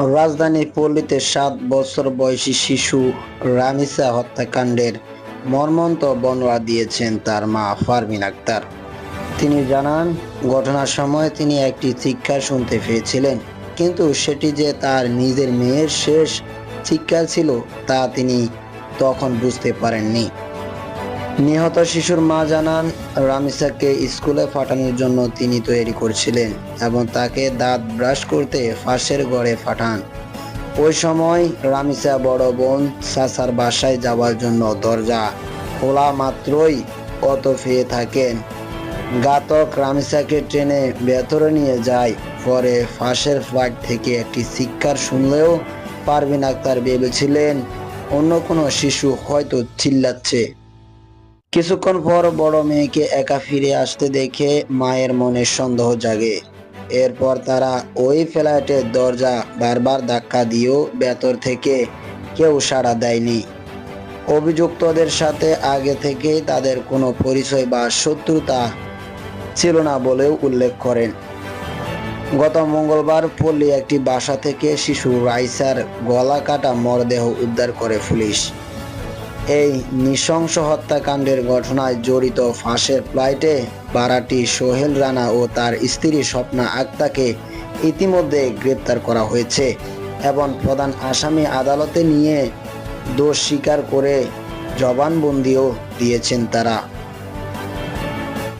রাজধানী পল্লীতে 7 বছর বয়সী শিশু রামিসা হত্যাকাণ্ডের মর্মন্তুদ বর্ণনা দিয়েছেন তার মা ফারমিন আক্তার। তিনি জানান, ঘটনার সময় তিনি একটি চিৎকার শুনতে পেয়েছিলেন, কিন্তু সেটি যে তার নিজের মেয়ের শেষ চিৎকার ছিল তা তিনি তখন বুঝতে পারেননি। নিহত শিশুর মা জানান, রামিসাকে স্কুলে পাঠানোর জন্য তিনি তৈরি করছিলেন এবং তাকে দাঁত ব্রাশ করতে পাশের ঘরে পাঠান। ওই সময় রামিসা বড় বোন চাচার বাসায় যাওয়ার জন্য দরজা খোলা মাত্রই অত পেয়ে থাকেন। ঘাতক রামিসাকে ট্রেনে ভেতরে নিয়ে যায়। পরে পাশের ফ্ল্যাট থেকে একটি চিৎকার শুনলেও পারভিন আক্তার ভেবেছিলেন অন্য কোনো শিশু হয়তো চিল্লাচ্ছে। কিছুক্ষণ পর বড় মেয়েকে একা ফিরে আসতে দেখে মায়ের মনে সন্দেহ জাগে। এরপর তারা ওই ফ্ল্যাটের দরজা বারবার ধাক্কা দিয়েও ভেতর থেকে কেউ সাড়া দেয়নি। অভিযুক্তদের সাথে আগে থেকেই তাদের কোনো পরিচয় বা শত্রুতা ছিল না বলেও উল্লেখ করেন। গত মঙ্গলবার পল্লী একটি বাসা থেকে শিশু রাইসার গলা কাটা মরদেহ উদ্ধার করে পুলিশ। এই নৃশংস হত্যাকাণ্ডের ঘটনায় জড়িত ফাঁসের ফ্লাইটে ভাড়াটি সোহেল রানা ও তার স্ত্রী স্বপ্না আক্তারকে ইতিমধ্যে গ্রেপ্তার করা হয়েছে এবং প্রধান আসামি আদালতে নিয়ে দোষ স্বীকার করে জবানবন্দিও দিয়েছেন তারা।